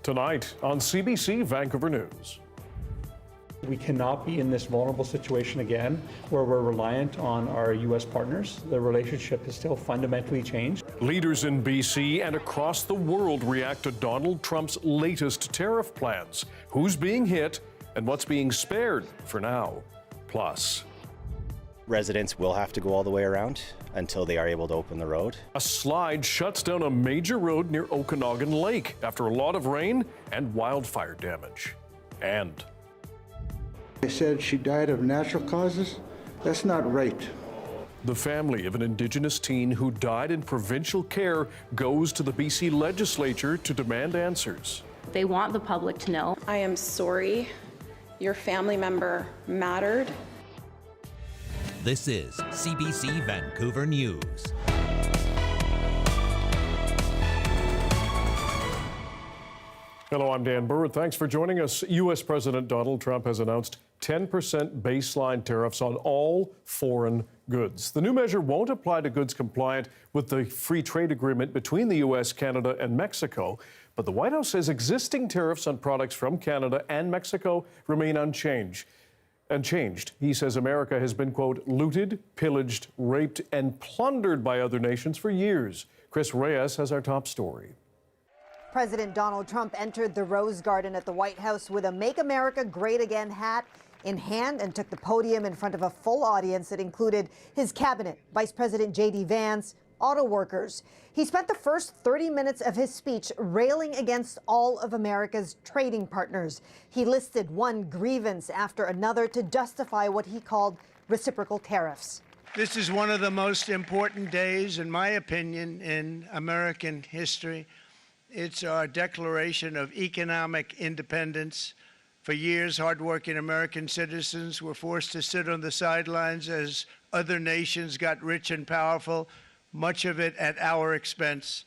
Tonight on CBC Vancouver News. We cannot be in this vulnerable situation again where we're reliant on our U.S. partners. The relationship has still fundamentally changed. Leaders in BC and across the world react to Donald Trump's latest tariff plans. Who's being hit and what's being spared for now? Plus, residents will have to go all the way around until they are able to open the road. a slide shuts down a major road near Okanagan Lake after a lot of rain and wildfire damage. And They said she died of natural causes. That's not right. the family of an Indigenous teen who died in provincial care goes to the BC legislature to demand answers. They want the public to know. I am sorry. Your family member mattered. This is CBC Vancouver News. Hello, I'm Dan Burritt. Thanks for joining us. U.S. President Donald Trump has announced 10% baseline tariffs on all foreign goods. The new measure won't apply to goods compliant with the free trade agreement between the U.S., Canada, and Mexico. But the White House says existing tariffs on products from Canada and Mexico remain unchanged. He says America has been, quote, looted, pillaged, raped, and plundered by other nations for years. Chris Reyes has our top story. President Donald Trump entered the Rose Garden at the White House with a Make America Great Again hat in hand and took the podium in front of a full audience that included his cabinet, Vice President J.D. Vance, auto workers. He spent the first 30 minutes of his speech railing against all of America's trading partners. He listed one grievance after another to justify what he called reciprocal tariffs. This is one of the most important days, in my opinion, in American history. It's our declaration of economic independence. For years, hardworking American citizens were forced to sit on the sidelines as other nations got rich and powerful, much of it at our expense.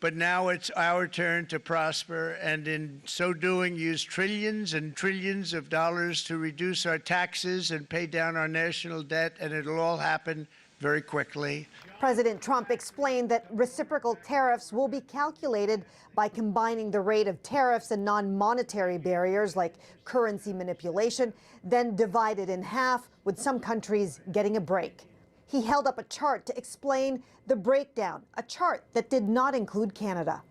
But now it's our turn to prosper, and in so doing, use trillions and trillions of dollars to reduce our taxes and pay down our national debt, and it'll all happen very quickly. President Trump explained that reciprocal tariffs will be calculated by combining the rate of tariffs and non-monetary barriers like currency manipulation, then divided in half, with some countries getting a break. He held up a chart to explain the breakdown, a chart that did not include Canada.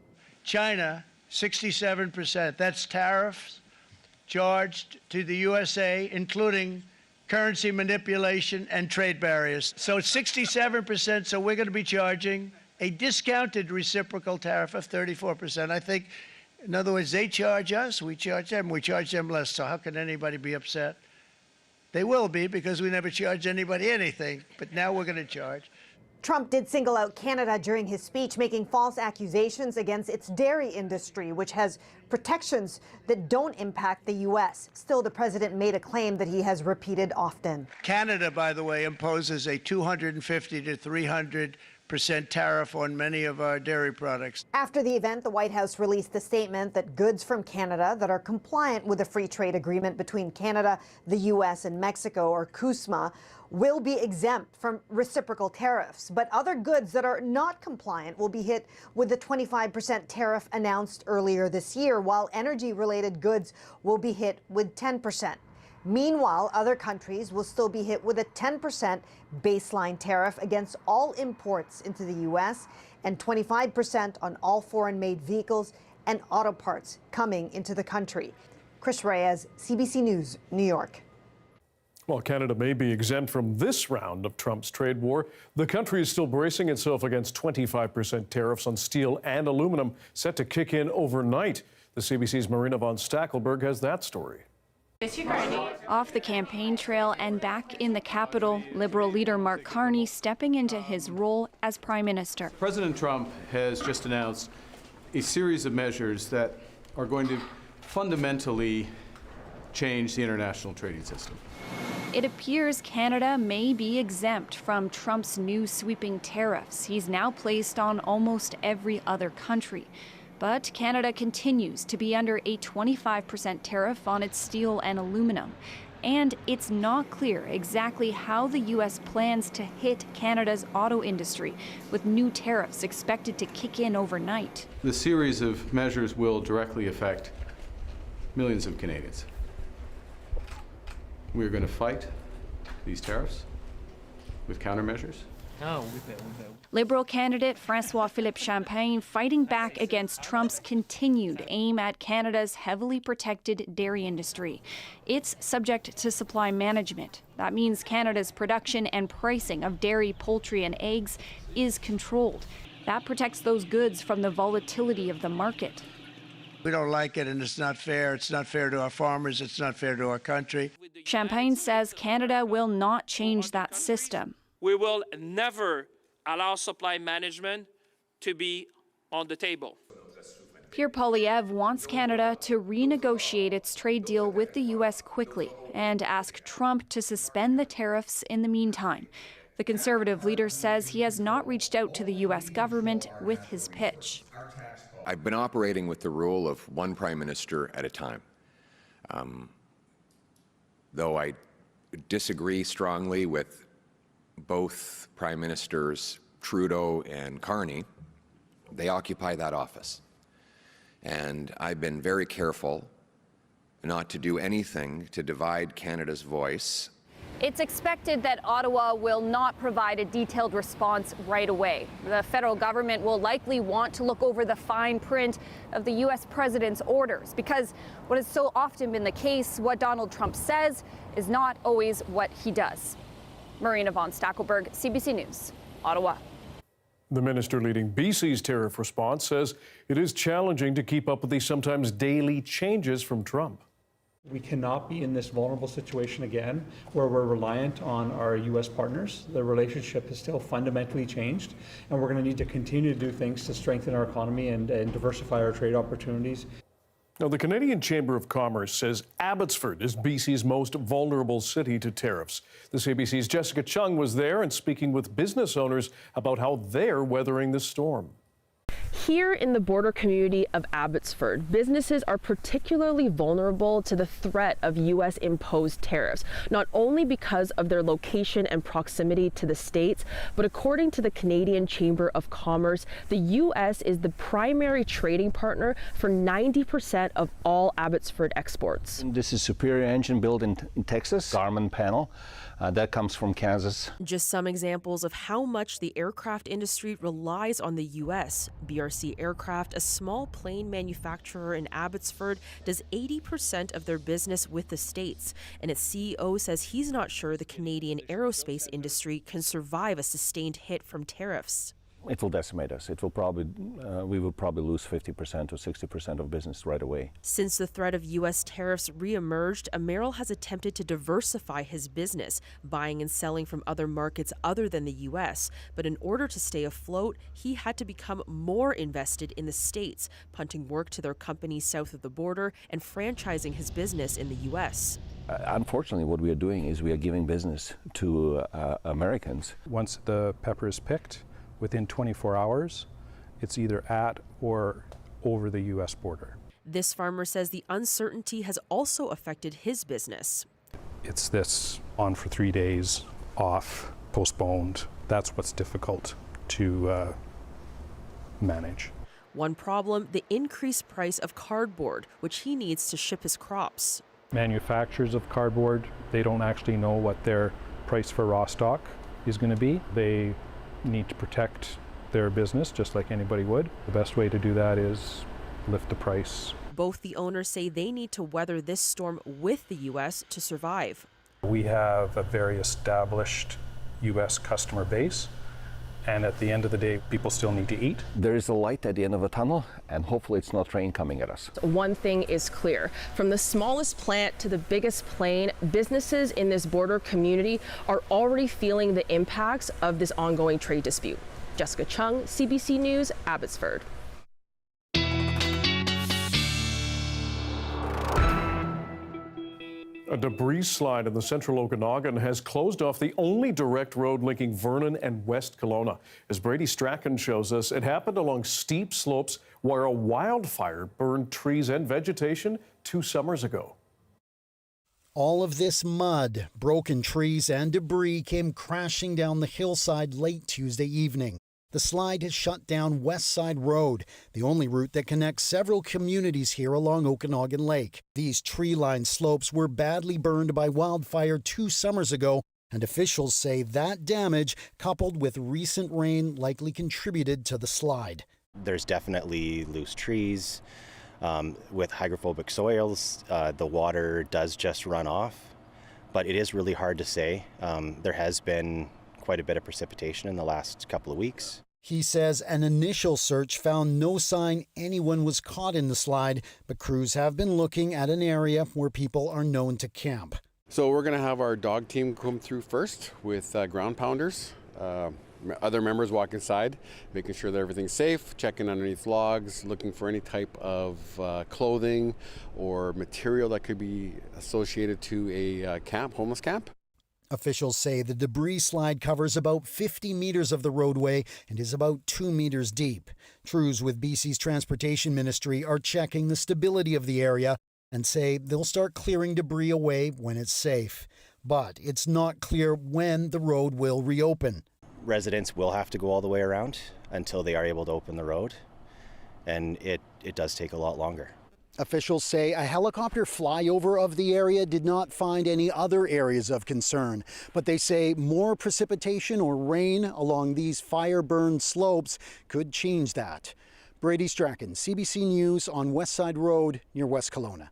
China, 67%. That's tariffs charged to the USA, including currency manipulation and trade barriers. So it's 67%, so we're going to be charging a discounted reciprocal tariff of 34%. I think, in other words, they charge us, we charge them less. So how can anybody be upset? They will be, because we never charge anybody anything, but now we're going to charge. Trump did single out Canada during his speech, making false accusations against its dairy industry, which has protections that don't impact the U.S. Still, the president made a claim that he has repeated often. Canada, by the way, imposes a 250 to 300% tariff on many of our dairy products. After the event, the White House released a statement that goods from Canada that are compliant with the free trade agreement between Canada, the U.S., and Mexico, or CUSMA, will be exempt from reciprocal tariffs. But other goods that are not compliant will be hit with the 25% tariff announced earlier this year, while energy-related goods will be hit with 10%. Meanwhile, other countries will still be hit with a 10% baseline tariff against all imports into the U.S. and 25% on all foreign-made vehicles and auto parts coming into the country. Chris Reyes, CBC News, New York. While Canada may be exempt from this round of Trump's trade war, the country is still bracing itself against 25% tariffs on steel and aluminum set to kick in overnight. The CBC's Marina von Stackelberg has that story. Off the campaign trail and back in the capital, Liberal leader Mark Carney stepping into his role as Prime Minister. President Trump has just announced a series of measures that are going to fundamentally change the international trading system. It appears Canada may be exempt from Trump's new sweeping tariffs he's now placed on almost every other country. But Canada continues to be under a 25% tariff on its steel and aluminum. And it's not clear exactly how the U.S. plans to hit Canada's auto industry, with new tariffs expected to kick in overnight. The series of measures will directly affect millions of Canadians. We're going to fight these tariffs with countermeasures. Liberal candidate François-Philippe Champagne fighting back against Trump's continued aim at Canada's heavily protected dairy industry. It's subject to supply management. That means Canada's production and pricing of dairy, poultry, and eggs is controlled. That protects those goods from the volatility of the market. We don't like it, and it's not fair. It's not fair to our farmers. It's not fair to our country. Champagne says Canada will not change that system. We will never allow supply management to be on the table. Pierre Poilievre wants Canada to renegotiate its trade deal with the U.S. quickly and ask Trump to suspend the tariffs in the meantime. The Conservative leader says he has not reached out to the U.S. government with his pitch. I've been operating with the rule of one prime minister at a time. Though I disagree strongly with both Prime Ministers Trudeau and Carney, they occupy that office. And I've been very careful not to do anything to divide Canada's voice. It's expected that Ottawa will not provide a detailed response right away. The federal government will likely want to look over the fine print of the U.S. president's orders, because what has so often been the case, what Donald Trump says is not always what he does. Marina von Stackelberg, CBC News, Ottawa. The minister leading BC's tariff response says it is challenging to keep up with the sometimes daily changes from Trump. We cannot be in this vulnerable situation again where we're reliant on our U.S. partners. The relationship has still fundamentally changed, and we're going to need to continue to do things to strengthen our economy and diversify our trade opportunities. Now, the Canadian Chamber of Commerce says Abbotsford is BC's most vulnerable city to tariffs. The CBC's Jessica Chung was there and speaking with business owners about how they're weathering the storm. Here in the border community of Abbotsford, businesses are particularly vulnerable to the threat of U.S. imposed tariffs, not only because of their location and proximity to the States, but according to the Canadian Chamber of Commerce, the U.S. is the primary trading partner for 90% of all Abbotsford exports. This is Superior Engine built in Texas, Garmin panel. That comes from Kansas. Just some examples of how much the aircraft industry relies on the U.S. BRC Aircraft, a small plane manufacturer in Abbotsford, does 80% of their business with the States. And its CEO says he's not sure the Canadian aerospace industry can survive a sustained hit from tariffs. It will decimate us. It will probably, we will probably lose 50% or 60% of business right away. Since the threat of U.S. tariffs reemerged, Merrill has attempted to diversify his business, buying and selling from other markets other than the U.S. But in order to stay afloat, he had to become more invested in the States, punting work to their companies south of the border and franchising his business in the U.S. Unfortunately, what we are doing is we are giving business to Americans. Once the pepper is picked, within 24 hours, it's either at or over the U.S. border. This farmer says the uncertainty has also affected his business. It's this on for 3 days, off, postponed. That's what's difficult to manage. One problem, the increased price of cardboard, which he needs to ship his crops. Manufacturers of cardboard, they don't actually know what their price for raw stock is going to be. They need to protect their business just like anybody would. The best way to do that is lift the price. Both the owners say they need to weather this storm with the U.S. to survive. We have a very established U.S. customer base, and at the end of the day, people still need to eat. There is a light at the end of the tunnel, and hopefully it's not rain coming at us. One thing is clear. From the smallest plant to the biggest plane, businesses in this border community are already feeling the impacts of this ongoing trade dispute. Jessica Chung, CBC News, Abbotsford. A debris slide in the central Okanagan has closed off the only direct road linking Vernon and West Kelowna. As Brady Strachan shows us, it happened along steep slopes where a wildfire burned trees and vegetation 2 summers ago. All of this mud, broken trees, and debris came crashing down the hillside late Tuesday evening. The slide has shut down West Side Road, the only route that connects several communities here along Okanagan Lake. These tree-lined slopes were badly burned by wildfire 2 summers ago, and officials say that damage, coupled with recent rain, likely contributed to the slide. There's definitely loose trees. With hydrophobic soils, the water does just run off, but it is really hard to say. There has been quite a bit of precipitation in the last couple of weeks. He says an initial search found no sign anyone was caught in the slide, but crews have been looking at an area where people are known to camp. So we're going to have our dog team come through first with ground pounders. Other members walk inside, making sure that everything's safe, checking underneath logs, looking for any type of clothing or material that could be associated to a camp, homeless camp. Officials say the debris slide covers about 50 meters of the roadway and is about 2 meters deep. Crews with BC's Transportation Ministry are checking the stability of the area and say they'll start clearing debris away when it's safe. But it's not clear when the road will reopen. Residents will have to go all the way around until they are able to open the road, and it does take a lot longer. Officials say a helicopter flyover of the area did not find any other areas of concern, but they say more precipitation or rain along these fire-burned slopes could change that. Brady Strachan, CBC News on West Side Road near West Kelowna.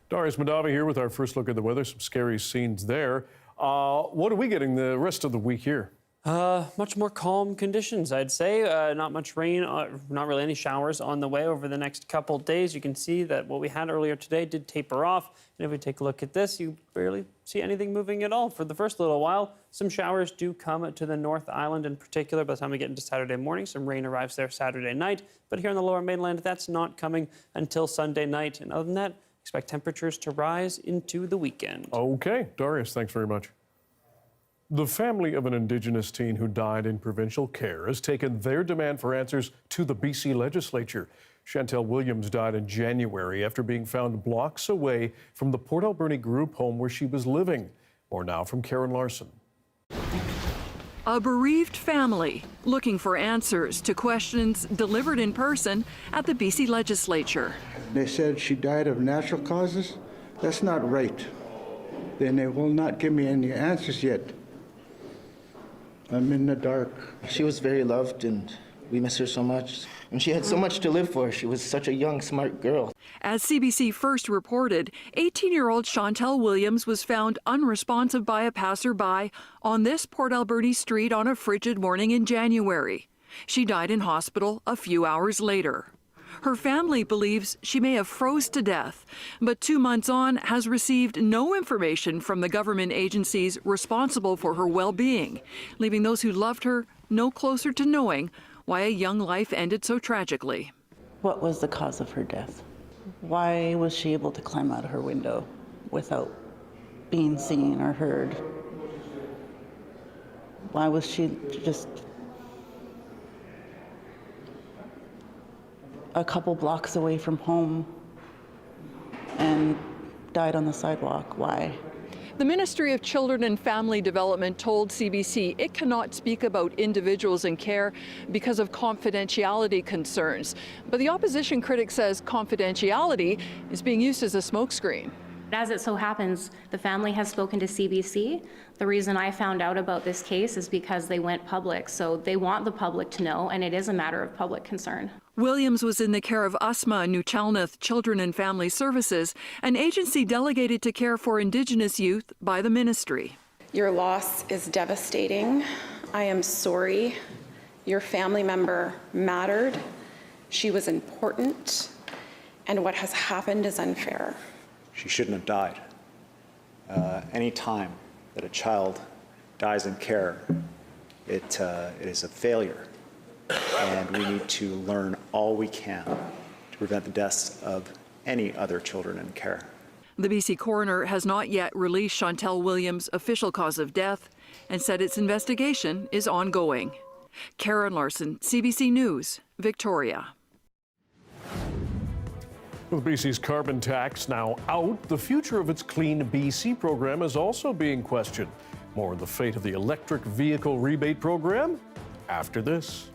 Darius Madava here with our first look at the weather. Some scary scenes there. What are we getting the rest of the week here? Much more calm conditions, I'd say. Not much rain, not really any showers on the way over the next couple days. You can see that what we had earlier today did taper off. And if we take a look at this, you barely see anything moving at all for the first little while. Some showers do come to the North Island in particular. By the time we get into Saturday morning, some rain arrives there Saturday night. But here on the Lower Mainland, that's not coming until Sunday night. And other than that, expect temperatures to rise into the weekend. Okay, Darius, thanks very much. The family of an Indigenous teen who died in provincial care has taken their demand for answers to the BC legislature. Chantel Williams died in January after being found blocks away from the Port Alberni group home where she was living. More now from Karen Larson. A bereaved family looking for answers to questions delivered in person at the BC legislature. They said she died of natural causes. That's not right. Then they will not give me any answers yet. I'm in the dark. She was very loved and we miss her so much. And she had so much to live for. She was such a young, smart girl. As CBC first reported, 18-year-old Chantel Williams was found unresponsive by a passerby on this Port Alberni street on a frigid morning in January. She died in hospital a few hours later. Her family believes she may have froze to death, but 2 months on has received no information from the government agencies responsible for her well-being, leaving those who loved her no closer to knowing why a young life ended so tragically. What was the cause of her death? Why was she able to climb out of her window without being seen or heard? Why was she just a couple blocks away from home and died on the sidewalk? Why? The Ministry of Children and Family Development told CBC it cannot speak about individuals in care because of confidentiality concerns. But the opposition critic says confidentiality is being used as a smokescreen. As it so happens, the family has spoken to CBC. The reason I found out about this case is because they went public, so they want the public to know, and it is a matter of public concern. Williams was in the care of USMA New Chalnoth Children and Family Services, an agency delegated to care for Indigenous youth by the ministry. Your loss is devastating. I am sorry. Your family member mattered. She was important, and what has happened is unfair. She shouldn't have died. Any time that a child dies in care, it is a failure. And we need to learn all we can to prevent the deaths of any other children in care. The BC coroner has not yet released Chantel Williams' official cause of death and said its investigation is ongoing. Karen Larson, CBC News, Victoria. With BC's carbon tax now out, the future of its Clean BC program is also being questioned. More on the fate of the electric vehicle rebate program after this.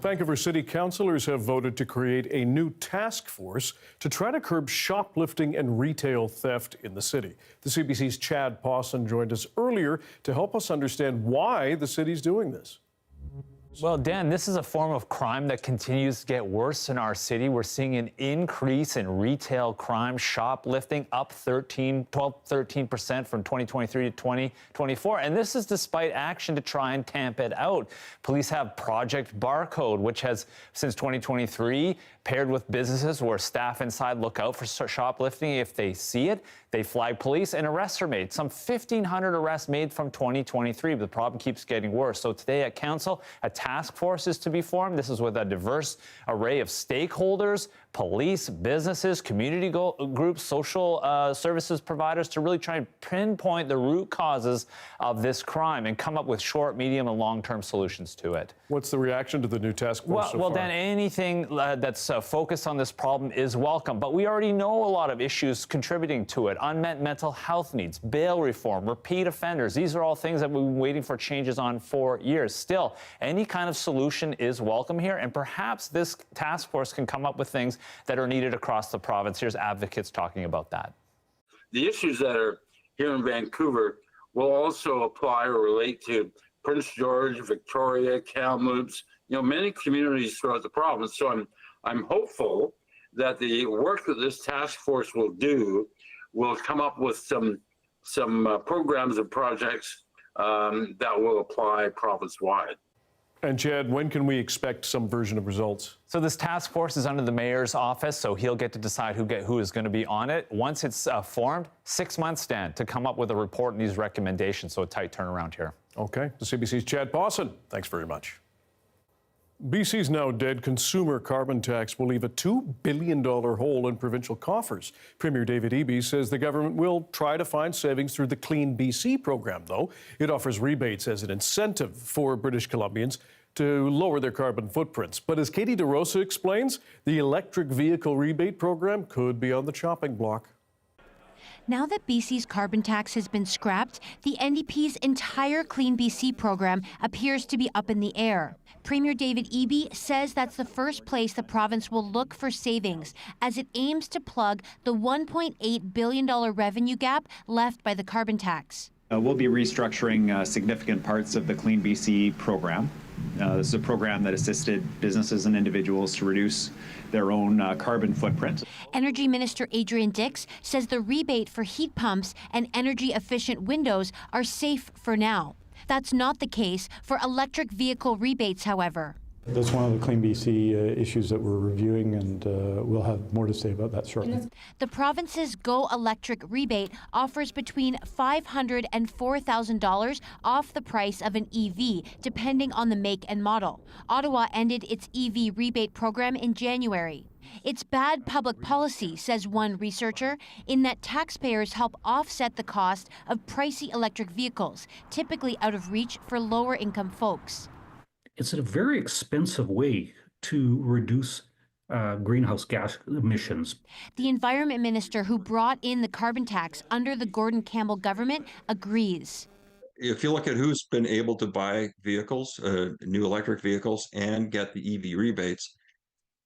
Vancouver City Councillors have voted to create a new task force to try to curb shoplifting and retail theft in the city. The CBC's Chad Pawson joined us earlier to help us understand why the city's doing this. Well, Dan, this is a form of crime that continues to get worse in our city. We're seeing an increase in retail crime, shoplifting, up 13% from 2023 to 2024. And this is despite action to try and tamp it out. Police have Project Barcode, which has, since 2023, paired with businesses where staff inside look out for shoplifting. If they see it, they flag police and arrests are made. Some 1,500 arrests made from 2023, but the problem keeps getting worse. So today at Council, a task force is to be formed. This is with a diverse array of stakeholders, police, businesses, community groups, social services providers to really try and pinpoint the root causes of this crime and come up with short, medium, and long-term solutions to it. What's the reaction to the new task force so Well, far? Dan, anything that's focused on this problem is welcome, but we already know a lot of issues contributing to it. Unmet mental health needs, bail reform, repeat offenders. These are all things that we've been waiting for changes on for years. Still, any kind of solution is welcome here, and perhaps this task force can come up with things that are needed across the province. Here's advocates talking about that. The issues that are here in Vancouver will also apply or relate to Prince George, Victoria, Kamloops, many communities throughout the province. So I'm hopeful that the work that this task force will do will come up with some programs and projects that will apply province-wide. And Chad, when can we expect some version of results? So this task force is under the mayor's office, so he'll get to decide who is going to be on it. Once it's formed, 6 months, Dan, to come up with a report and these recommendations, so a tight turnaround here. Okay. The CBC's Chad Pawson, thanks very much. BC's now dead consumer carbon tax will leave a $2 billion hole in provincial coffers. Premier David Eby says the government will try to find savings through the Clean BC program, though. It offers rebates as an incentive for British Columbians to lower their carbon footprints. But as Katie DeRosa explains, the electric vehicle rebate program could be on the chopping block. Now that BC's carbon tax has been scrapped, the NDP's entire Clean BC program appears to be up in the air. Premier David Eby says that's the first place the province will look for savings as it aims to plug the $1.8 billion revenue gap left by the carbon tax. We'll be restructuring significant parts of the Clean BC program. This is a program that assisted businesses and individuals to reduce their own carbon footprint. Energy Minister Adrian Dix says the rebate for heat pumps and energy-efficient windows are safe for now. That's not the case for electric vehicle rebates, however. That's one of the Clean BC issues that we're reviewing, and we'll have more to say about that shortly. The province's Go Electric rebate offers between $500 and $4,000 off the price of an EV, depending on the make and model. Ottawa ended its EV rebate program in January. It's bad public policy, says one researcher, in that taxpayers help offset the cost of pricey electric vehicles, typically out of reach for lower-income folks. It's a very expensive way to reduce greenhouse gas emissions. The environment minister who brought in the carbon tax under the Gordon Campbell government agrees. If you look at who's been able to buy vehicles, new electric vehicles, and get the EV rebates,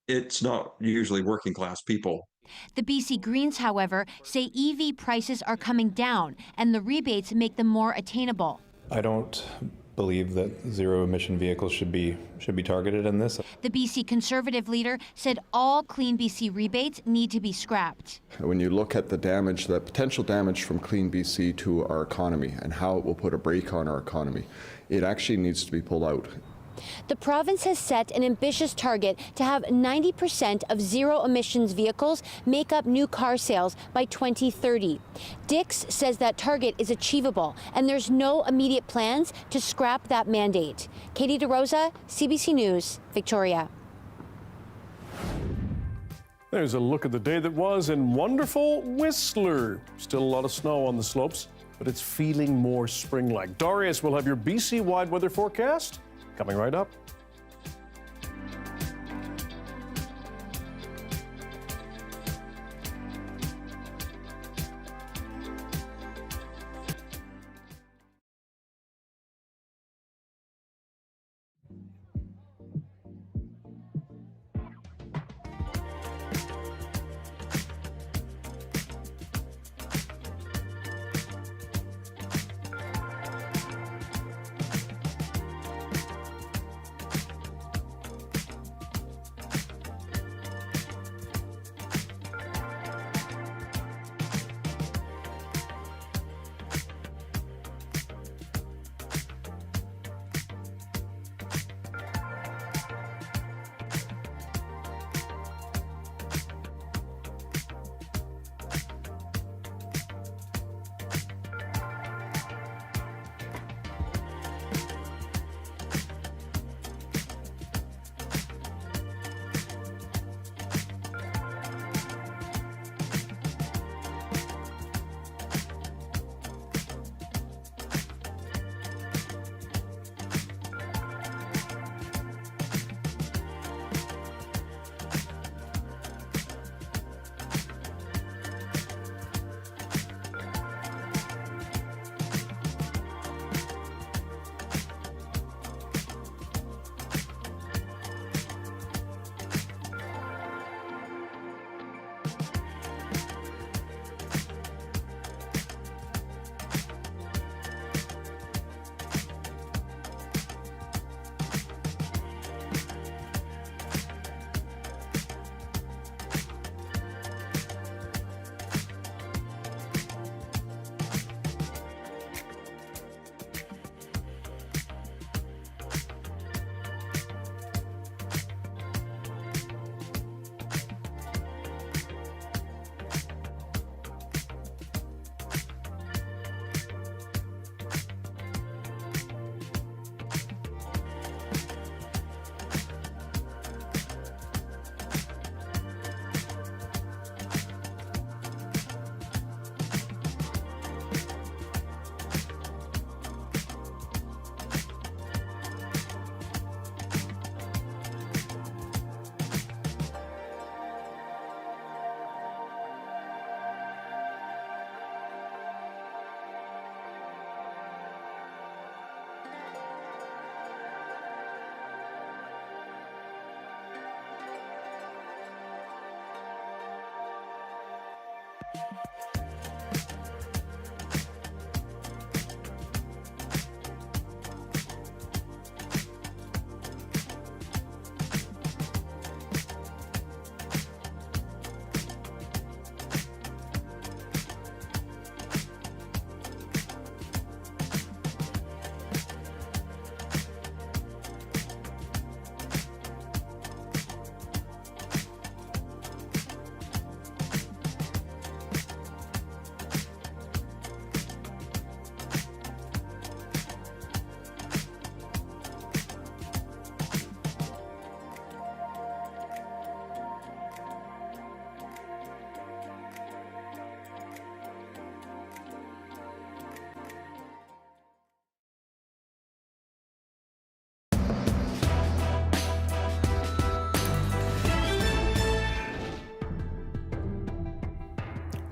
it's not usually working class people. The BC Greens, however, say EV prices are coming down and the rebates make them more attainable. I don't believe that zero-emission vehicles should be targeted in this. The BC Conservative leader said all Clean BC rebates need to be scrapped. When you look at the damage, the potential damage from Clean BC to our economy and how it will put a brake on our economy, it actually needs to be pulled out. The province has set an ambitious target to have 90% of zero-emissions vehicles make up new car sales by 2030. Dix says that target is achievable, and there's no immediate plans to scrap that mandate. Katie DeRosa, CBC News, Victoria. There's a look at the day that was in wonderful Whistler. Still a lot of snow on the slopes, but it's feeling more spring-like. Darius will have your BC-wide weather forecast coming right up.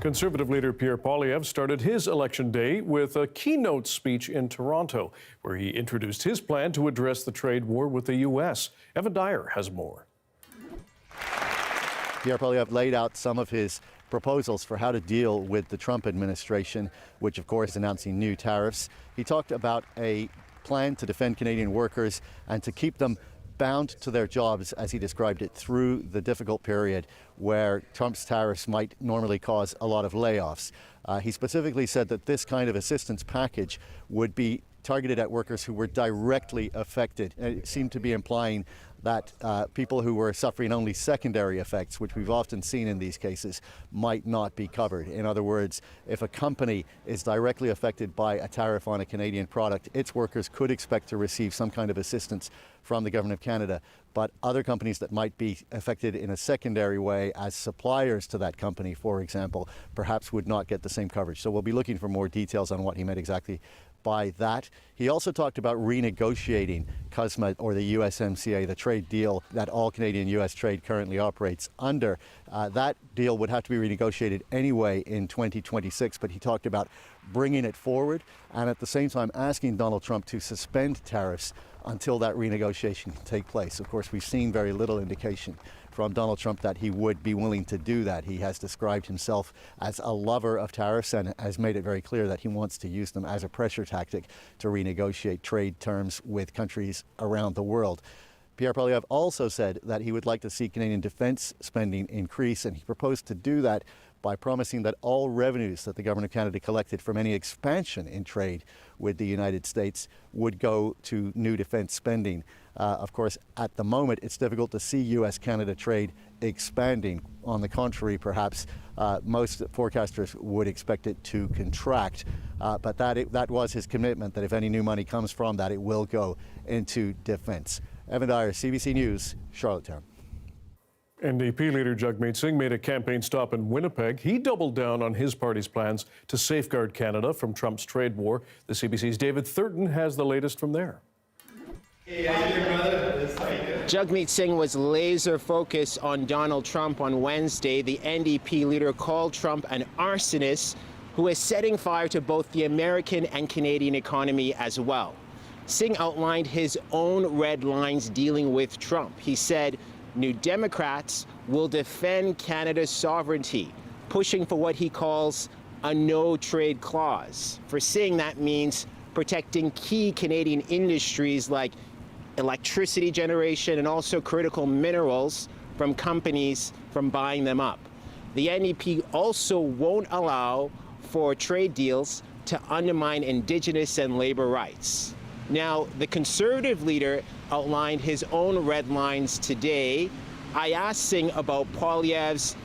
Conservative leader Pierre Poilievre started his election day with a keynote speech in Toronto, where he introduced his plan to address the trade war with the U.S. Evan Dyer has more. Pierre Poilievre laid out some of his proposals for how to deal with the Trump administration, which of course is announcing new tariffs. He talked about a plan to defend Canadian workers and to keep them bound to their jobs, as he described it, through the difficult period where Trump's tariffs might normally cause a lot of layoffs. He specifically said that this kind of assistance package would be targeted at workers who were directly affected. It seemed to be implying that people who were suffering only secondary effects, which we've often seen in these cases, might not be covered. In other words, if a company is directly affected by a tariff on a Canadian product, its workers could expect to receive some kind of assistance from the Government of Canada, but other companies that might be affected in a secondary way as suppliers to that company, for example, perhaps would not get the same coverage. So we'll be looking for more details on what he meant exactly by that. He also talked about renegotiating CUSMA, or the USMCA, the trade deal that all Canadian-US trade currently operates under. That deal would have to be renegotiated anyway in 2026, but he talked about bringing it forward and at the same time asking Donald Trump to suspend tariffs until that renegotiation can take place. Of course, we've seen very little indication from Donald Trump that he would be willing to do that. He has described himself as a lover of tariffs and has made it very clear that he wants to use them as a pressure tactic to renegotiate trade terms with countries around the world. Pierre Poilievre also said that he would like to see Canadian defence spending increase, and he proposed to do that by promising that all revenues that the Government of Canada collected from any expansion in trade with the United States would go to new defence spending. Of course, at the moment, it's difficult to see U.S.-Canada trade expanding. On the contrary, perhaps most forecasters would expect it to contract. But that was his commitment, that if any new money comes from that, it will go into defence. Evan Dyer, CBC News, Charlottetown. NDP leader Jagmeet Singh made a campaign stop in Winnipeg. He doubled down on his party's plans to safeguard Canada from Trump's trade war. The CBC's David Thurton has the latest from there. Jagmeet Singh was laser focused on Donald Trump on Wednesday. The NDP leader called Trump an arsonist who is setting fire to both the American and Canadian economy as well. Singh outlined his own red lines dealing with Trump. He said New Democrats will defend Canada's sovereignty, pushing for what he calls a no-trade clause. For Singh, that means protecting key Canadian industries like electricity generation and also critical minerals from companies from buying them up. The NDP also won't allow for trade deals to undermine Indigenous and labor rights. Now, the Conservative leader outlined his own red lines today. I asked Singh about Poilievre's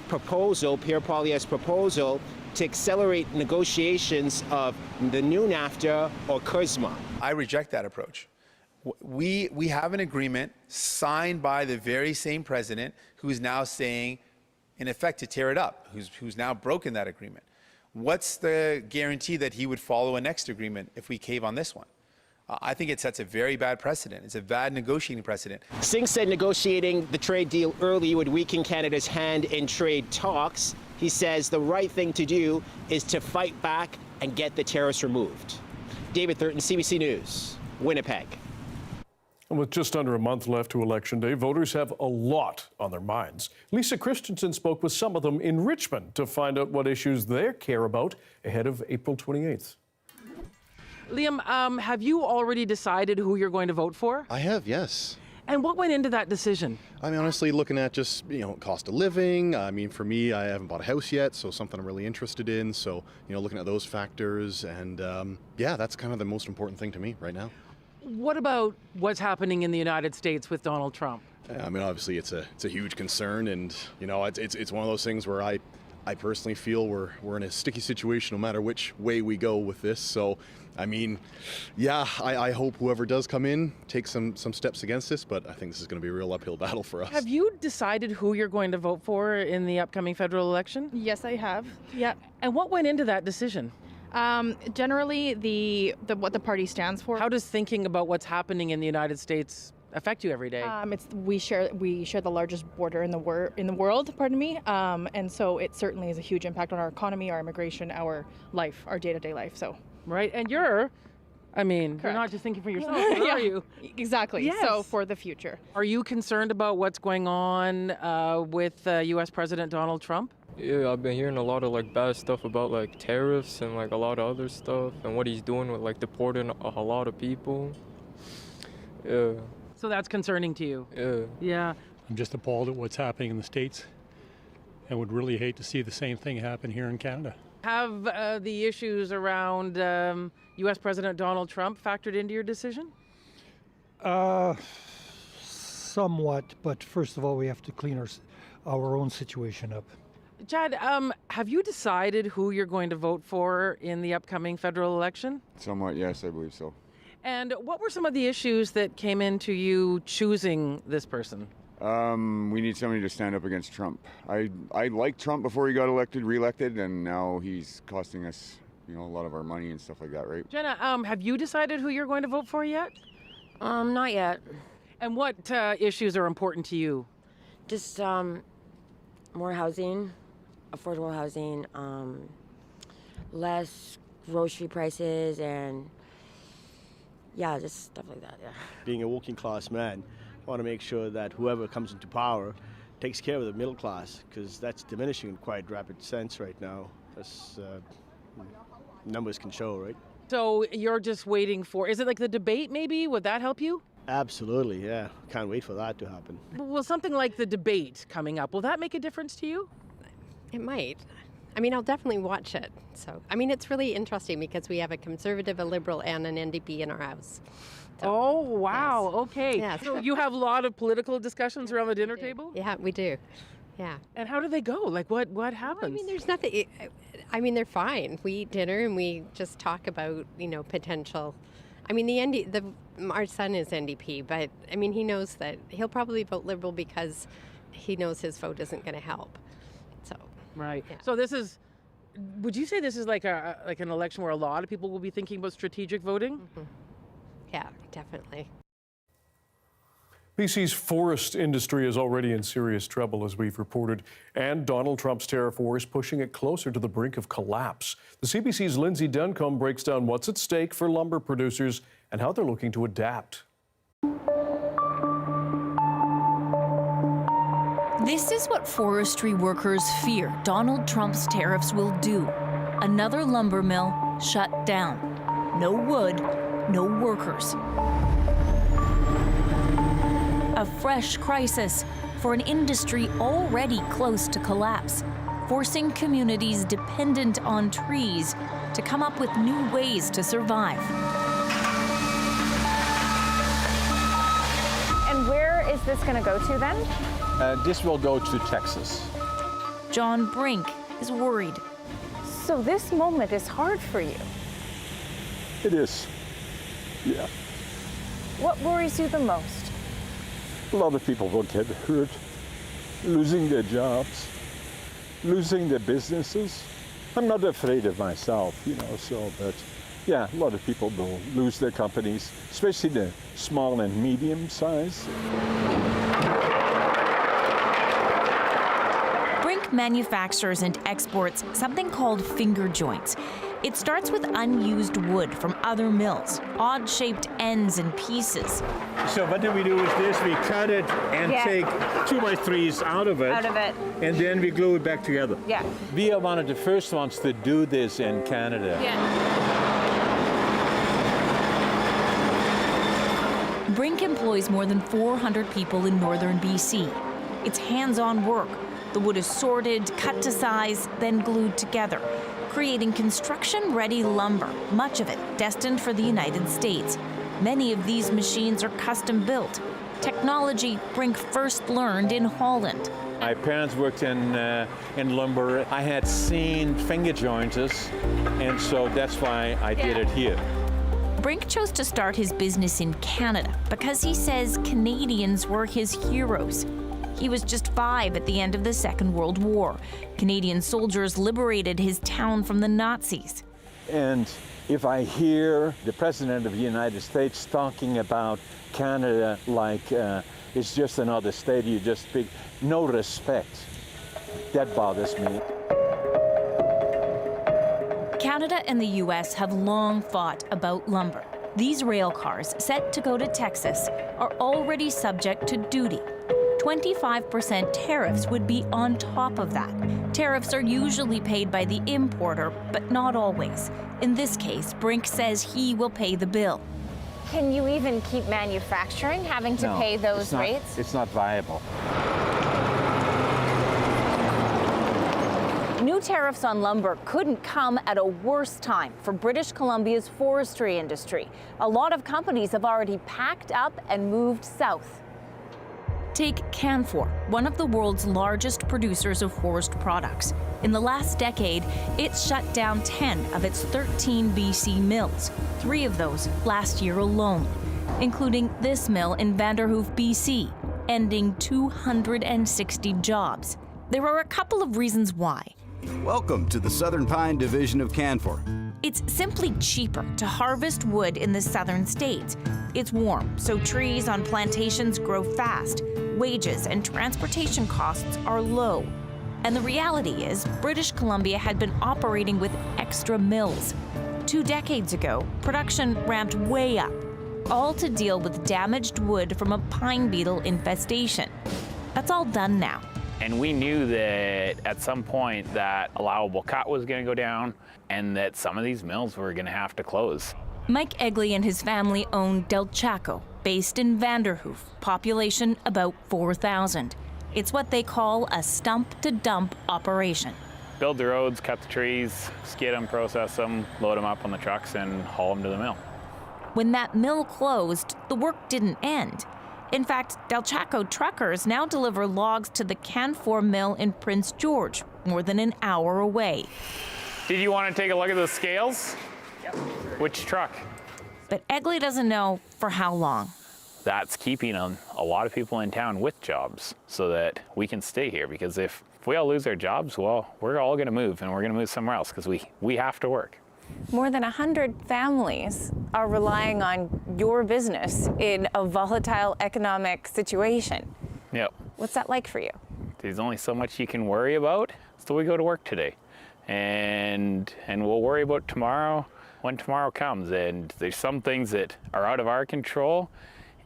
proposal, Pierre Poilievre's proposal, to accelerate negotiations of the new NAFTA or CUSMA. I reject that approach. We have an agreement signed by the very same president who's now saying, in effect, to tear it up, who's now broken that agreement. What's the guarantee that he would follow a next agreement if we cave on this one? I think it sets a very bad precedent. It's a bad negotiating precedent. Singh said negotiating the trade deal early would weaken Canada's hand in trade talks. He says the right thing to do is to fight back and get the tariffs removed. David Thurton, CBC News, Winnipeg. And with just under a month left to Election Day, voters have a lot on their minds. Lisa Christensen spoke with some of them in Richmond to find out what issues they care about ahead of April 28th. Liam, have you already decided who you're going to vote for? I have, yes. And what went into that decision? I mean, honestly, looking at just, cost of living. I mean, for me, I haven't bought a house yet, so something I'm really interested in. So, looking at those factors and, yeah, that's kind of the most important thing to me right now. What about what's happening in the United States with Donald Trump? I mean, obviously, it's a huge concern, and, it's one of those things where I personally feel we're in a sticky situation no matter which way we go with this. So, I mean, yeah, I hope whoever does come in takes some steps against this, but I think this is going to be a real uphill battle for us. Have you decided who you're going to vote for in the upcoming federal election? Yes, I have. Yeah. And what went into that decision? Generally, what the party stands for. How does thinking about what's happening in the United States affect you every day? We share the largest border in the world, pardon me, and so it certainly is a huge impact on our economy, our immigration, our life, our day-to-day life. So right, and you're not just thinking for yourself, are you? Exactly. Yes. So for the future. Are you concerned about what's going on with U.S. President Donald Trump? Yeah, I've been hearing a lot of bad stuff about tariffs and a lot of other stuff and what he's doing with deporting a lot of people. Yeah. So that's concerning to you? Yeah. Yeah. I'm just appalled at what's happening in the States and would really hate to see the same thing happen here in Canada. Have the issues around U.S. President Donald Trump factored into your decision? Somewhat, but first of all, we have to clean our own situation up. Chad, have you decided who you're going to vote for in the upcoming federal election? Somewhat, yes, I believe so. And what were some of the issues that came into you choosing this person? We need somebody to stand up against Trump. I liked Trump before he got reelected, and now he's costing us, a lot of our money and stuff like that, right? Jenna, have you decided who you're going to vote for yet? Not yet. And what issues are important to you? Just more housing, affordable housing, less grocery prices, and just stuff like that, yeah. Being a working class man, I want to make sure that whoever comes into power takes care of the middle class, because that's diminishing in quite rapid sense right now, as numbers can show, right? So you're just waiting for, is it like the debate maybe? Would that help you? Absolutely, yeah. Can't wait for that to happen. Well, something like the debate coming up, will that make a difference to you? It might. I'll definitely watch it. So, it's really interesting because we have a Conservative, a Liberal, and an NDP in our house. So, oh, wow. yes. Okay. Yes. So you have a lot of political discussions around the dinner table? Yeah, we do. Yeah. And how do they go? What happens? Well, there's nothing. They're fine. We eat dinner and we just talk about, potential. Our son is NDP, but he knows that he'll probably vote Liberal because he knows his vote isn't going to help. So. Right. Yeah. So this is. Would you say this is like an election where a lot of people will be thinking about strategic voting? Mm-hmm. Yeah, definitely. BC's forest industry is already in serious trouble, as we've reported, and Donald Trump's tariff war is pushing it closer to the brink of collapse. The CBC's Lindsay Duncombe breaks down what's at stake for lumber producers and how they're looking to adapt. This is what forestry workers fear Donald Trump's tariffs will do. Another lumber mill shut down. No wood, no workers. A fresh crisis for an industry already close to collapse, forcing communities dependent on trees to come up with new ways to survive. And where is this going to go to then? This will go to Texas. John Brink is worried. So this moment is hard for you. It is, yeah. What worries you the most? A lot of people will get hurt, losing their jobs, losing their businesses. I'm not afraid of myself, but yeah, a lot of people will lose their companies, especially the small and medium size. Brink manufactures and exports something called finger joints. It starts with unused wood from other mills, odd-shaped ends and pieces. So what do with this? We cut it and take 2x3s out of it. And then we glue it back together. Yeah. We are one of the first ones to do this in Canada. Yeah. Brink employs more than 400 people in northern BC. It's hands-on work. The wood is sorted, cut to size, then glued together, creating construction-ready lumber, much of it destined for the United States. Many of these machines are custom-built. Technology Brink first learned in Holland. My parents worked in lumber. I had seen finger jointers, and so that's why I did it here. Brink chose to start his business in Canada because he says Canadians were his heroes. He was just 5 at the end of the Second World War. Canadian soldiers liberated his town from the Nazis. And if I hear the President of the United States talking about Canada like it's just another state, you just speak, no respect. That bothers me. Canada and the U.S. have long fought about lumber. These rail cars set to go to Texas are already subject to duty. 25% tariffs would be on top of that. Tariffs are usually paid by the importer, but not always. In this case, Brink says he will pay the bill. Can you even keep manufacturing, having to pay those rates? It's not viable. New tariffs on lumber couldn't come at a worse time for British Columbia's forestry industry. A lot of companies have already packed up and moved south. Take Canfor, one of the world's largest producers of forest products. In the last decade, it's shut down 10 of its 13 BC mills, 3 of those last year alone, including this mill in Vanderhoof, BC, ending 260 jobs. There are a couple of reasons why. Welcome to the Southern Pine Division of Canfor. It's simply cheaper to harvest wood in the southern states. It's warm, so trees on plantations grow fast. Wages and transportation costs are low. And the reality is, British Columbia had been operating with extra mills. 2 decades ago, production ramped way up, all to deal with damaged wood from a pine beetle infestation. That's all done now. And we knew that at some point that allowable cut was going to go down and that some of these mills were going to have to close. Mike Egley and his family own Del Chaco, based in Vanderhoof, population about 4,000. It's what they call a stump-to-dump operation. Build the roads, cut the trees, skid them, process them, load them up on the trucks and haul them to the mill. When that mill closed, the work didn't end. In fact, Del Chaco truckers now deliver logs to the Canfor mill in Prince George, more than an hour away. Did you want to take a look at the scales? Yep. Which truck? But Egley doesn't know for how long. That's keeping a lot of people in town with jobs so that we can stay here, because if we all lose our jobs, well, we're all going to move, and we're going to move somewhere else because we have to work. More than 100 families are relying on your business in a volatile economic situation. Yep. What's that like for you? There's only so much you can worry about, so we go to work today. And we'll worry about tomorrow when tomorrow comes. And there's some things that are out of our control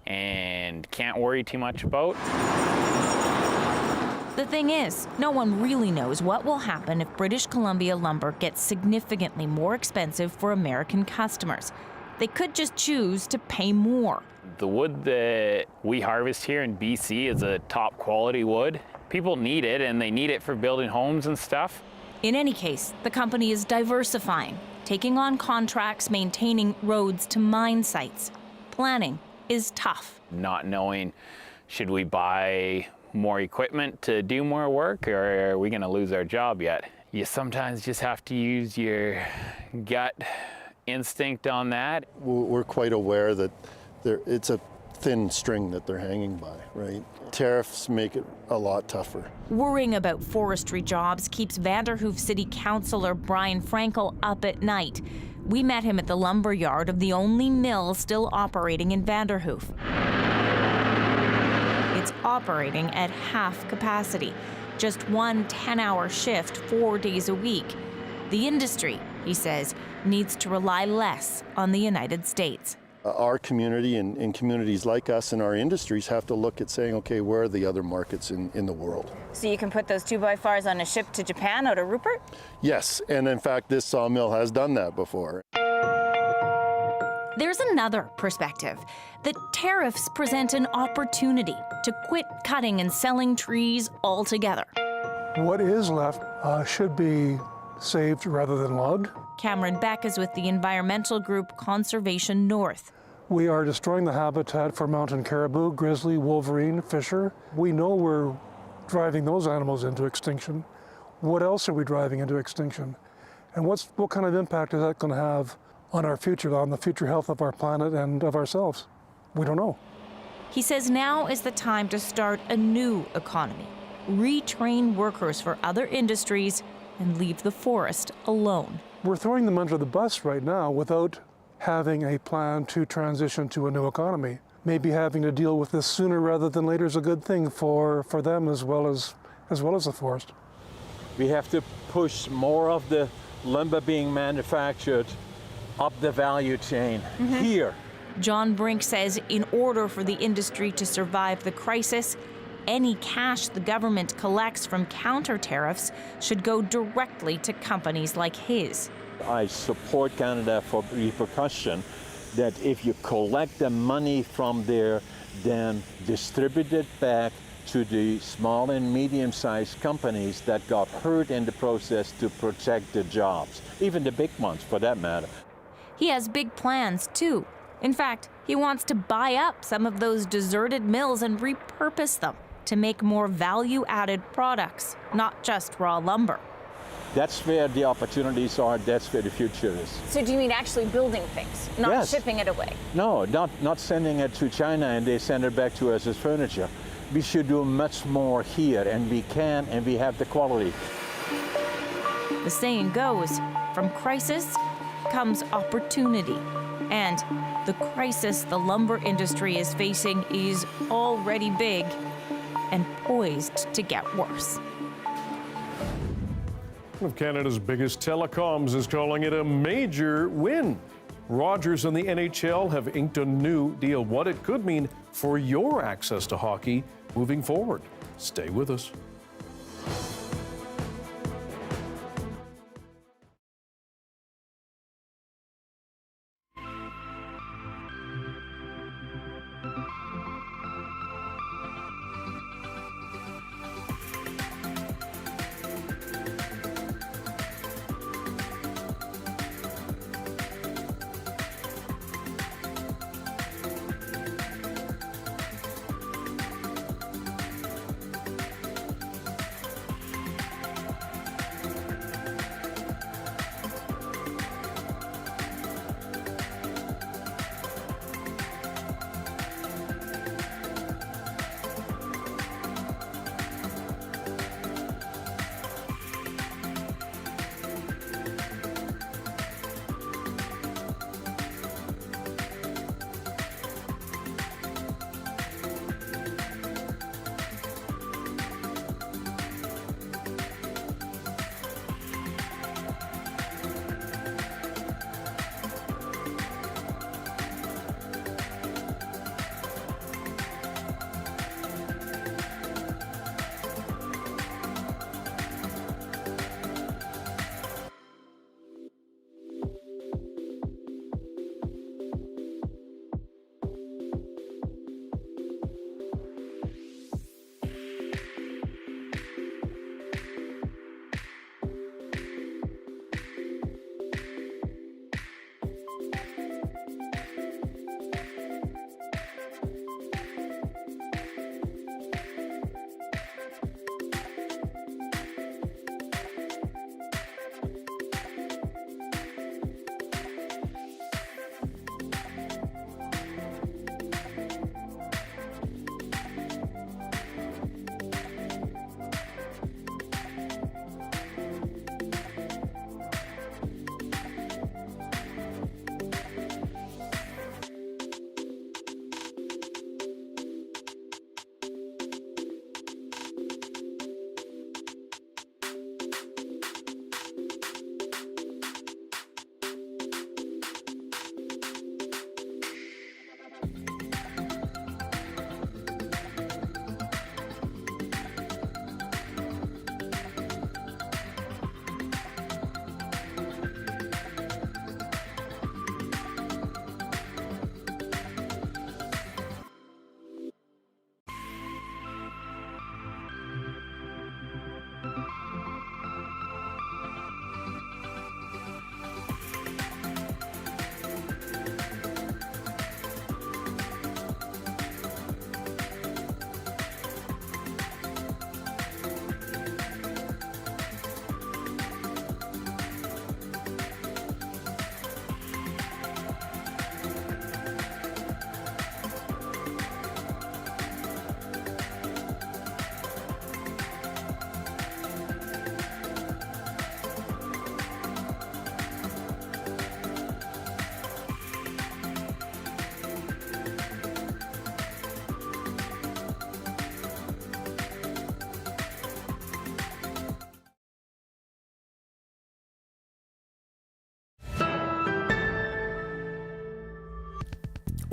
and can't worry too much about. The thing is, no one really knows what will happen if British Columbia lumber gets significantly more expensive for American customers. They could just choose to pay more. The wood that we harvest here in BC is a top quality wood. People need it, and they need it for building homes and stuff. In any case, the company is diversifying, taking on contracts, maintaining roads to mine sites. Planning is tough. Not knowing, should we buy more equipment to do more work, or are we going to lose our job yet? You sometimes just have to use your gut instinct on that. We're quite aware that it's a thin string that they're hanging by, right? Tariffs make it a lot tougher. Worrying about forestry jobs keeps Vanderhoof City Councillor Brian Frankel up at night. We met him at the lumber yard of the only mill still operating in Vanderhoof. It's operating at half capacity, just one 10-hour shift 4 days a week. The industry, he says, needs to rely less on the United States. Our community and communities like us and our industries have to look at saying, okay, where are the other markets in the world? So you can put those 2x4s on a ship to Japan out of Rupert? Yes, and in fact, this sawmill has done that before. There's another perspective, that tariffs present an opportunity to quit cutting and selling trees altogether. What is left should be saved rather than logged. Cameron Beck is with the environmental group Conservation North. We are destroying the habitat for mountain caribou, grizzly, wolverine, fisher. We know we're driving those animals into extinction. What else are we driving into extinction? And what kind of impact is that going to have on our future, on the future health of our planet and of ourselves? We don't know. He says now is the time to start a new economy, retrain workers for other industries, and leave the forest alone. We're throwing them under the bus right now without having a plan to transition to a new economy. Maybe having to deal with this sooner rather than later is a good thing for them as well as the forest. We have to push more of the lumber being manufactured up the value chain here. John Brink says in order for the industry to survive the crisis, any cash the government collects from counter tariffs should go directly to companies like his. I support Canada for repercussion, that if you collect the money from there, then distribute it back to the small and medium-sized companies that got hurt in the process to protect the jobs, even the big ones for that matter. He has big plans too. In fact, he wants to buy up some of those deserted mills and repurpose them to make more value-added products, not just raw lumber. That's where the opportunities are, that's where the future is. So do you mean actually building things, not Yes. shipping it away? No, not sending it to China and they send it back to us as furniture. We should do much more here, and we can, and we have the quality. The saying goes, from crisis comes opportunity. And the crisis the lumber industry is facing is already big and poised to get worse. One of Canada's biggest telecoms is calling it a major win. Rogers and the NHL have inked a new deal. What it could mean for your access to hockey moving forward. Stay with us.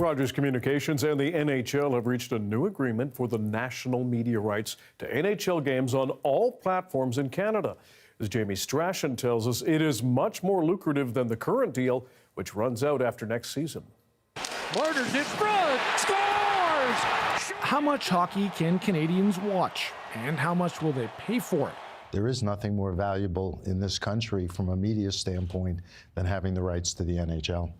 Rogers Communications and the NHL have reached a new agreement for the national media rights to NHL games on all platforms in Canada. As Jamie Strachan tells us, it is much more lucrative than the current deal, which runs out after next season. Martyrs in front, scores! How much hockey can Canadians watch, and how much will they pay for it? There is nothing more valuable in this country from a media standpoint than having the rights to the NHL.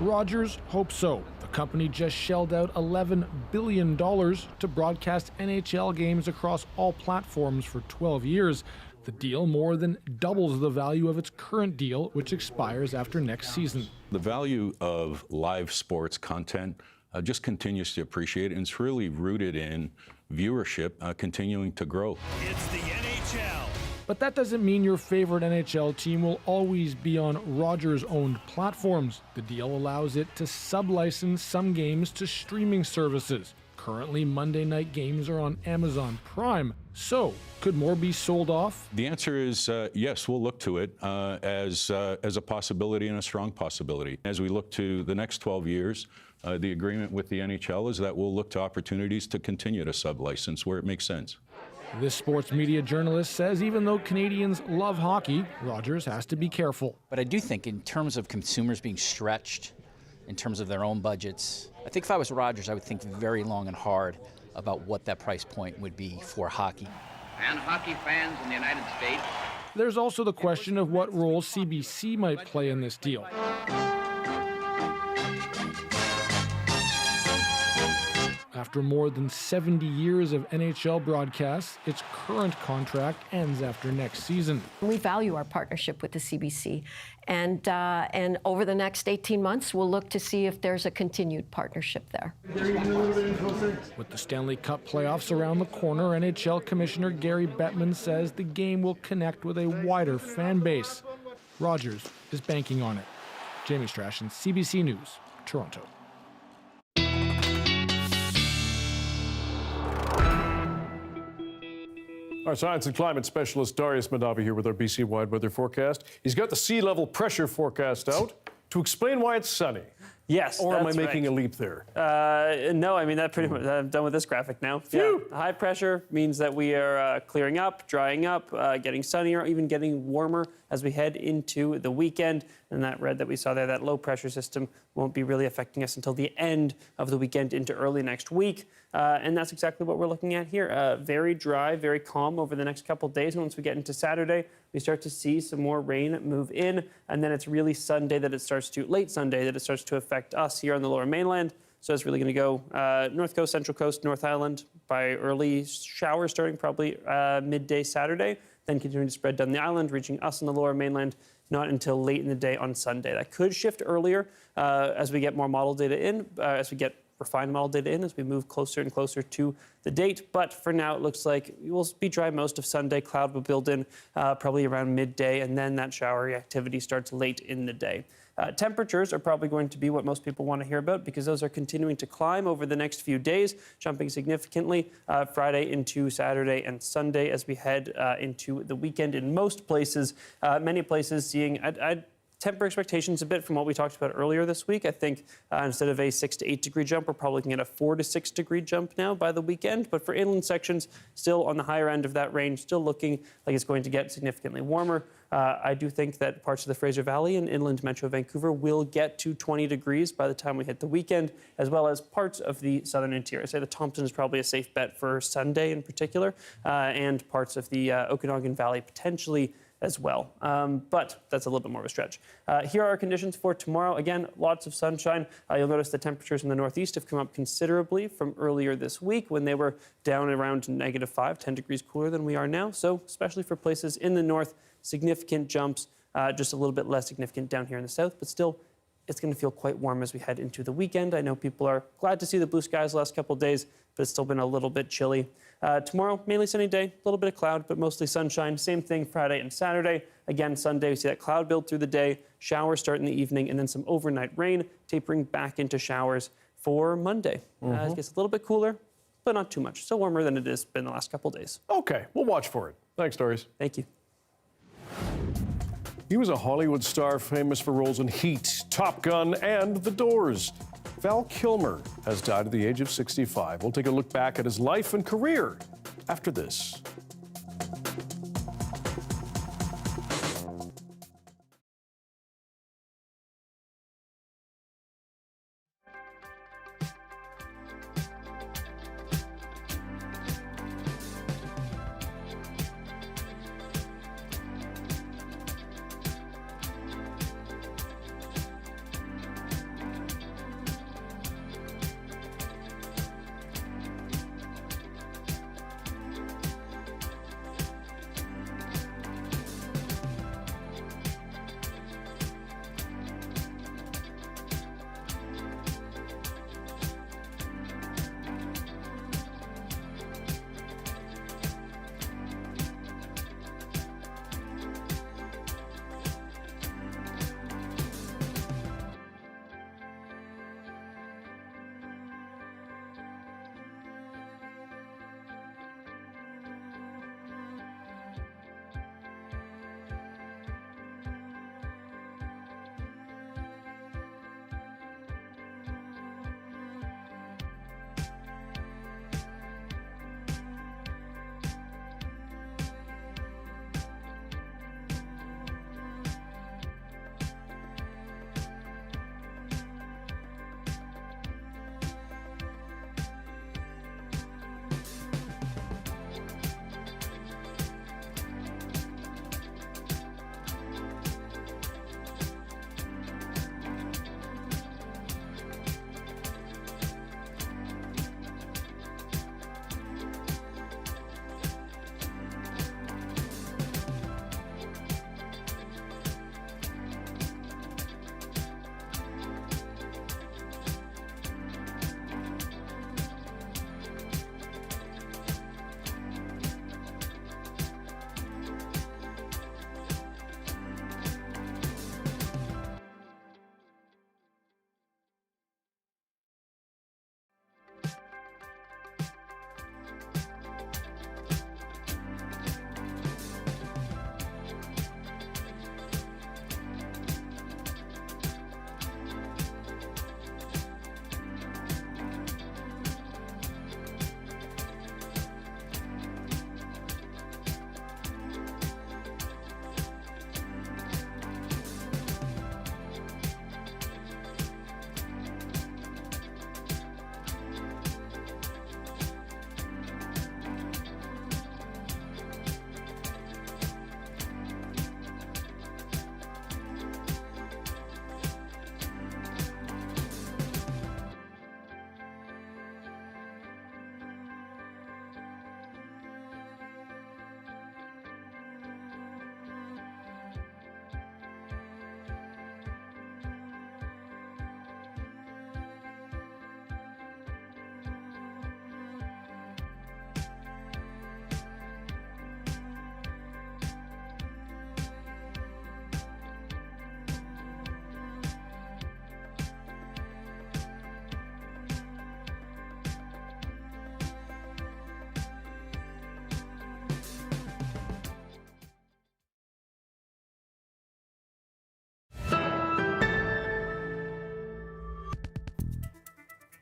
Rogers hopes so. The company just shelled out $11 billion to broadcast NHL games across all platforms for 12 years. The deal more than doubles the value of its current deal, which expires after next season. The value of live sports content just continues to appreciate, and it's really rooted in viewership continuing to grow. It's the NHL. But that doesn't mean your favorite NHL team will always be on Rogers-owned platforms. The deal allows it to sub-license some games to streaming services. Currently, Monday night games are on Amazon Prime. So, could more be sold off? The answer is yes, we'll look to it as a possibility and a strong possibility. As we look to the next 12 years, the agreement with the NHL is that we'll look to opportunities to continue to sub-license where it makes sense. This sports media journalist says even though Canadians love hockey, Rogers has to be careful. But I do think in terms of consumers being stretched, in terms of their own budgets, I think if I was Rogers, I would think very long and hard about what that price point would be for hockey. And hockey fans in the United States. There's also the question of what role CBC might play in this deal. After more than 70 years of NHL broadcasts, its current contract ends after next season. We value our partnership with the CBC, and over the next 18 months, we'll look to see if there's a continued partnership there. With the Stanley Cup playoffs around the corner, NHL Commissioner Gary Bettman says the game will connect with a wider fan base. Rogers is banking on it. Jamie Strachan, CBC News, Toronto. Our science and climate specialist Darius Madavi here with our BC-wide weather forecast. He's got the sea level pressure forecast out to explain why it's sunny. Yes, or am I making a leap there? No, I mean, that pretty much, I'm done with this graphic now. Phew. Yeah, high pressure means that we are clearing up, drying up, getting sunnier, even getting warmer as we head into the weekend. And that red that we saw there, that low pressure system, won't be really affecting us until the end of the weekend into early next week. And that's exactly what we're looking at here. Very dry, very calm over the next couple days. And once we get into Saturday, we start to see some more rain move in. And then it's really Sunday that it starts to, late Sunday, that it starts to affect us here on the Lower Mainland. So it's really going to go North Coast, Central Coast, North Island by early showers starting probably midday Saturday, then continuing to spread down the island, reaching us on the Lower Mainland not until late in the day on Sunday. That could shift earlier as we get more model data in, as we get refined model data in, as we move closer and closer to the date. But for now, it looks like we'll be dry most of Sunday. Cloud will build in probably around midday, and then that showery activity starts late in the day. Temperatures are probably going to be what most people want to hear about because those are continuing to climb over the next few days, jumping significantly Friday into Saturday and Sunday as we head into the weekend in most places. Many places seeing I'd temper expectations a bit from what we talked about earlier this week. I think instead of a 6 to 8 degree jump, we're probably looking at a 4 to 6 degree jump now by the weekend. But for inland sections, still on the higher end of that range, still looking like it's going to get significantly warmer. I do think that parts of the Fraser Valley and inland Metro Vancouver will get to 20 degrees by the time we hit the weekend, as well as parts of the southern interior. I'd say the Thompson is probably a safe bet for Sunday in particular, and parts of the Okanagan Valley potentially as well. But that's a little bit more of a stretch. Here are our conditions for tomorrow. Again, lots of sunshine. You'll notice the temperatures in the northeast have come up considerably from earlier this week when they were down around -5, 10 degrees cooler than we are now. So especially for places in the north, significant jumps, just a little bit less significant down here in the south, but still it's going to feel quite warm as we head into the weekend. I know people are glad to see the blue skies the last couple of days, but it's still been a little bit chilly. Tomorrow, mainly sunny day, a little bit of cloud, but mostly sunshine. Same thing Friday and Saturday. Again, Sunday, we see that cloud build through the day, showers start in the evening, and then some overnight rain, tapering back into showers for Monday. It gets a little bit cooler, but not too much. Still warmer than it has been the last couple of days. Okay, we'll watch for it. Thanks, Doris. Thank you. He was a Hollywood star famous for roles in Heat, Top Gun, and The Doors. Val Kilmer has died at the age of 65. We'll take a look back at his life and career after this.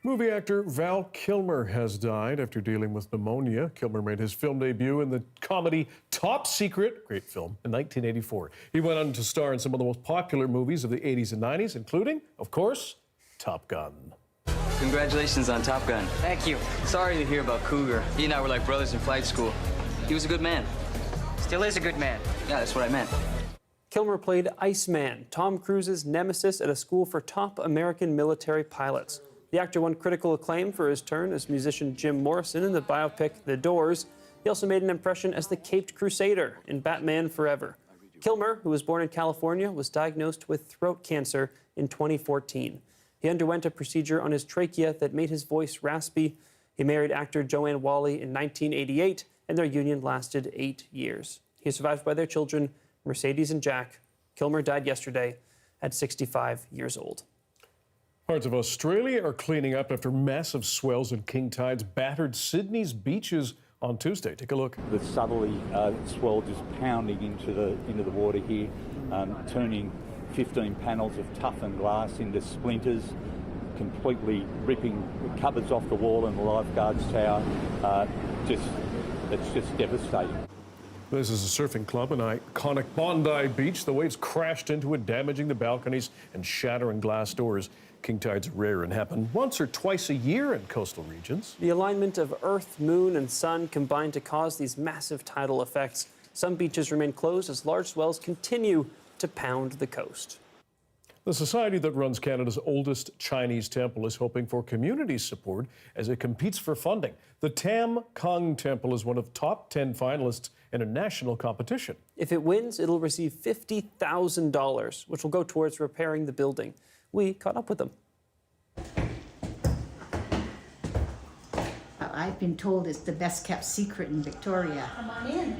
Movie actor Val Kilmer has died after dealing with pneumonia. Kilmer made his film debut in the comedy Top Secret, great film, in 1984. He went on to star in some of the most popular movies of the 80s and 90s, including, of course, Top Gun. Congratulations on Top Gun. Thank you. Sorry to hear about Cougar. He and I were like brothers in flight school. He was a good man. Still is a good man. Yeah, that's what I meant. Kilmer played Iceman, Tom Cruise's nemesis at a school for top American military pilots. The actor won critical acclaim for his turn as musician Jim Morrison in the biopic The Doors. He also made an impression as the Caped Crusader in Batman Forever. Kilmer, who was born in California, was diagnosed with throat cancer in 2014. He underwent a procedure on his trachea that made his voice raspy. He married actor Joanne Whalley in 1988, and their union lasted 8 years. He is survived by their children, Mercedes and Jack. Kilmer died yesterday at 65 years old. Parts of Australia are cleaning up after massive swells and king tides battered Sydney's beaches on Tuesday. Take a look. The southerly swell just pounding into the water here, turning 15 panels of toughened glass into splinters, completely ripping the cupboards off the wall in the lifeguards tower. It's just devastating. This is a surfing club in iconic Bondi Beach. The waves crashed into it, damaging the balconies and shattering glass doors. King tides are rare and happen once or twice a year in coastal regions. The alignment of Earth, Moon, and Sun combine to cause these massive tidal effects. Some beaches remain closed as large swells continue to pound the coast. The society that runs Canada's oldest Chinese temple is hoping for community support as it competes for funding. The Tam Kung Temple is one of top 10 finalists in a national competition. If it wins, it'll receive $50,000, which will go towards repairing the building. We caught up with them. I've been told it's the best kept secret in Victoria. Come on in.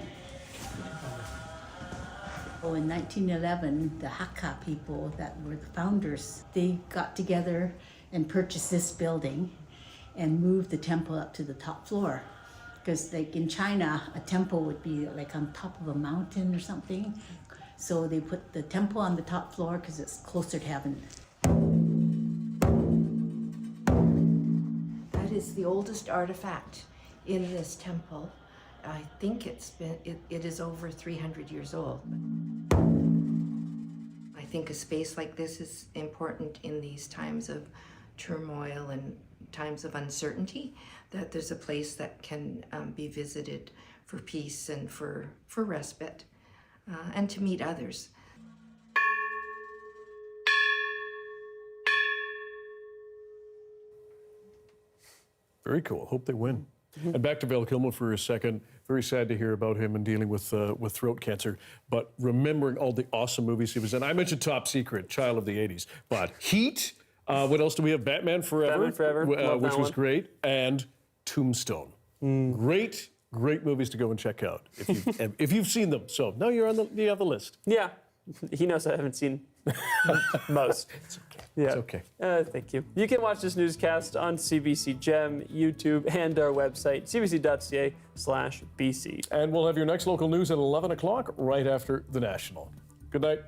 Oh, in 1911, the Hakka people that were the founders, they got together and purchased this building and moved the temple up to the top floor. Because like in China, a temple would be like on top of a mountain or something. So they put the temple on the top floor because it's closer to heaven. That is the oldest artifact in this temple. I think it is over 300 years old. I think a space like this is important in these times of turmoil and times of uncertainty, that there's a place that can be visited for peace and for respite and to meet others. Very cool. Hope they win. And back to Val Kilmer for a second. Very sad to hear about him and dealing with throat cancer. But remembering all the awesome movies he was in. I mentioned Top Secret, child of the 80s. But Heat, what else do we have? Batman Forever. Batman Forever. Which was great. And Tombstone. Great movies to go and check out if you've seen them. So now you're on the other list. Yeah. He knows I haven't seen most. It's okay. Yeah. It's okay. Thank you. You can watch this newscast on CBC Gem, YouTube, and our website, cbc.ca/BC. And we'll have your next local news at 11 o'clock right after the National. Good night.